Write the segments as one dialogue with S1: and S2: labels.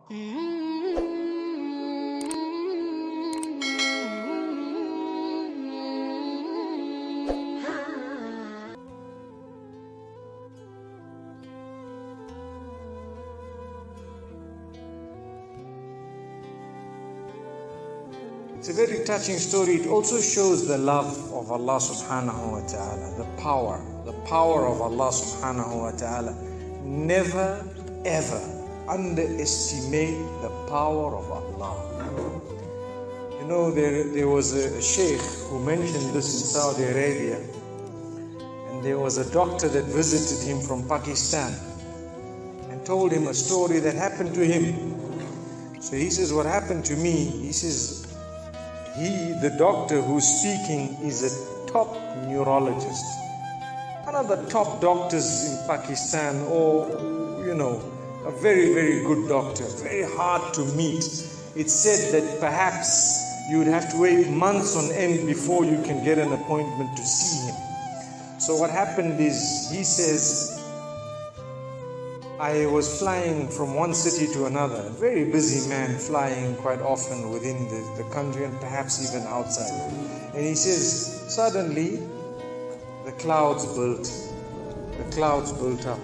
S1: It's a very touching story. It also shows the love of Allah subhanahu wa ta'ala, the power of Allah subhanahu wa ta'ala. Never ever underestimate the power of Allah. You know, there was a sheikh who mentioned this in Saudi Arabia, and there was a doctor that visited him from Pakistan and told him a story that happened to him. So he says, what happened to me? He says, the doctor who's speaking is a top neurologist, one of the top doctors in Pakistan, or a very, very good doctor, very hard to meet. It's said that perhaps you would have to wait months on end before you can get an appointment to see him. So what happened is, he says, I was flying from one city to another, a very busy man, flying quite often within the country and perhaps even outside. And he says, suddenly the clouds built up.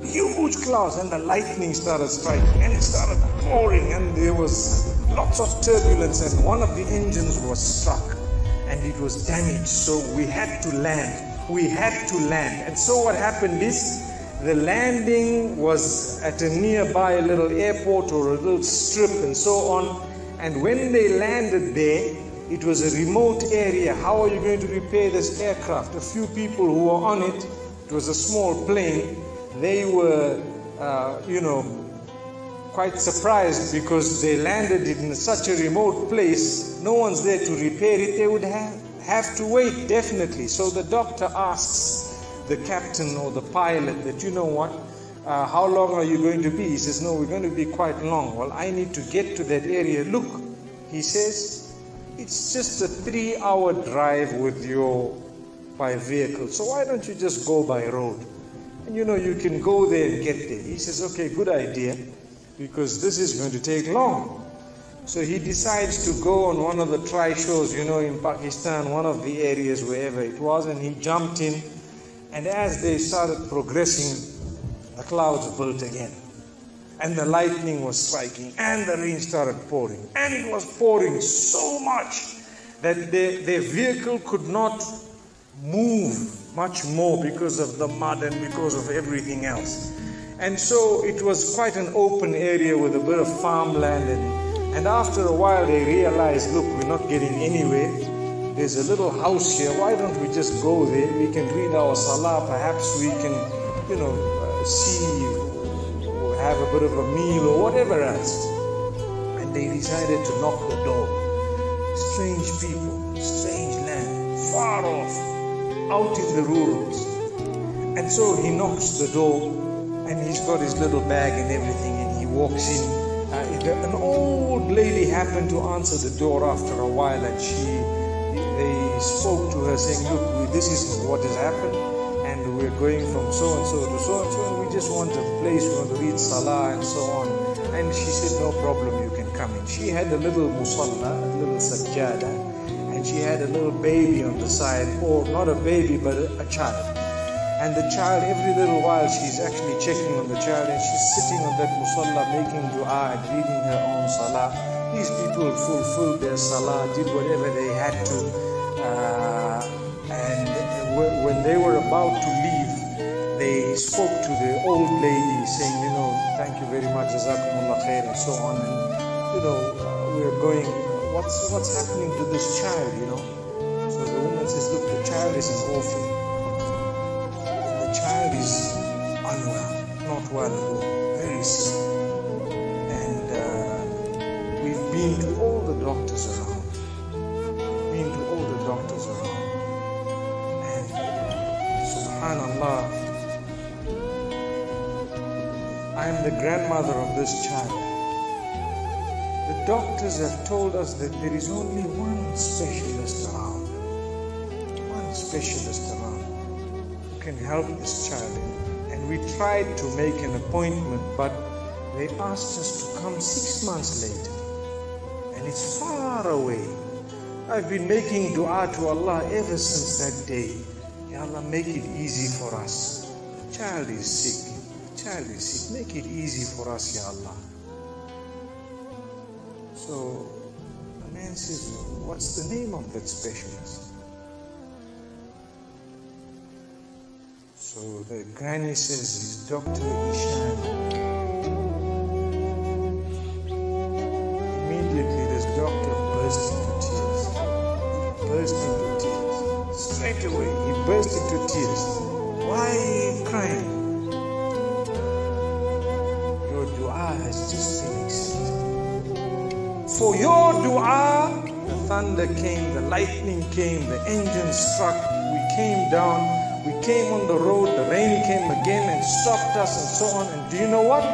S1: Huge clouds, and the lightning started striking, and it started pouring, and there was lots of turbulence, and one of the engines was struck and it was damaged. So we had to land. And so what happened is, the landing was at a nearby little airport or a little strip and so on. And when they landed there, it was a remote area. How are you going to repair this aircraft? A few people who were on it, it was a small plane, they were, quite surprised because they landed in such a remote place. No one's there to repair it. They would have to wait, definitely. So the doctor asks the captain or the pilot that, how long are you going to be? He says, no, we're going to be quite long. Well, I need to get to that area. Look, he says, it's just a 3-hour drive by vehicle. So why don't you just go by road? And you can go there and get there. He says, okay, good idea, because this is going to take long. So he decides to go on one of the tri-shows, in Pakistan, one of the areas, wherever it was, and he jumped in. And as they started progressing, the clouds built again. And the lightning was striking, and the rain started pouring. And it was pouring so much that their vehicle could not move much more because of the mud and because of everything else. And so it was quite an open area with a bit of farmland. And after a while they realized, look, we're not getting anywhere. There's a little house here. Why don't we just go there? We can read our salah. Perhaps we can, have a bit of a meal or whatever else. And they decided to knock the door. Strange people, strange land, far off, out in the rurals. And so he knocks the door, and he's got his little bag and everything, and he walks in. An old lady happened to answer the door after a while, and they spoke to her saying, look, this is what has happened, and we're going from so and so to so and so, and we just want a place, we want to read salah and so on. And she said, no problem, you can come in. She had a little musalla, a little sajjada, and she had a little baby on the side, or not a baby, but a child. And the child, every little while, she's actually checking on the child, and she's sitting on that musalla, making dua and reading her own salah. These people fulfilled their salah, did whatever they had to, and when they were about to leave, they spoke to the old lady saying, thank you very much, jazakumullah khair, and so on. And we're going, what's happening to this child, So the woman says, look, the child is an orphan. The child is unwell, not well at all, very sick. And we've been to all the doctors around. And subhanallah, I am the grandmother of this child. The doctors have told us that there is only one specialist around who can help this child. And we tried to make an appointment, but They asked us to come 6 months later, and it's far away. I've been making dua to Allah ever since that day. Ya Allah, make it easy for us. The child is sick. Make it easy for us, Ya Allah. So the man says, what's the name of that specialist? So the granny says, it's Dokter Islami. Immediately this doctor burst into tears. Straight away he burst into tears. Why are you crying? Your dua has just been accepted. For your dua, the thunder came, the lightning came, the engine struck, we came down, we came on the road, the rain came again and stopped us and so on. And do you know what?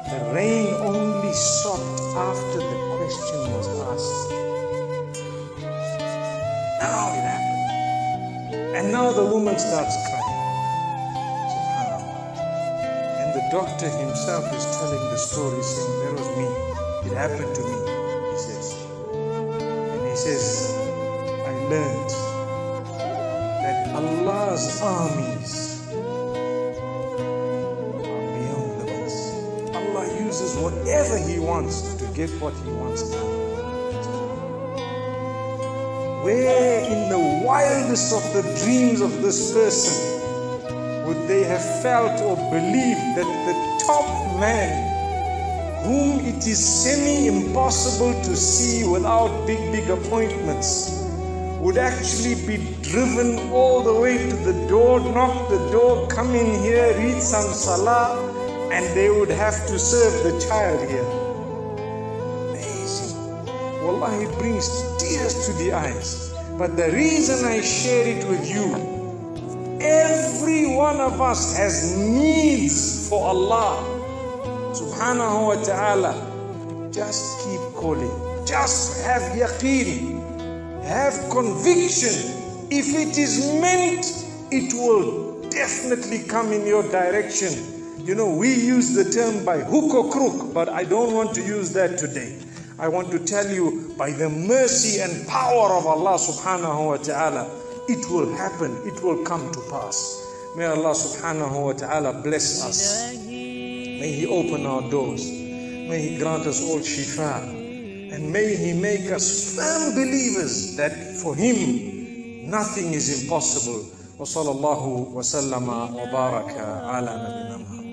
S1: The rain only stopped after the question was asked. Now it happened. And now the woman starts crying. SubhanAllah. And the doctor himself is telling the story, saying, that was me. It happened to me, he says. And he says, I learned that Allah's armies are beyond the best. Allah uses whatever He wants to get what He wants done. Where in the wildest of the dreams of this person would they have felt or believed that the top man, whom it is semi-impossible to see without big appointments, would actually be driven all the way to the door, knock the door, come in here, read some salah, and they would have to serve the child here. Amazing. Wallahi, it brings tears to the eyes. But the reason I share it with you, every one of us has needs for Allah subhanahu wa ta'ala. Just keep calling. Just have yaqeen. Have conviction. If it is meant, it will definitely come in your direction. You know, we use the term by hook or crook, but I don't want to use that today. I want to tell you, by the mercy and power of Allah subhanahu wa ta'ala, it will happen, it will come to pass. May Allah subhanahu wa ta'ala bless us. May He open our doors. May He grant us all shifa. And may He make us firm believers that for Him nothing is impossible. Wa sallallahu wa sallama wa baraka ala nabina Muhammad.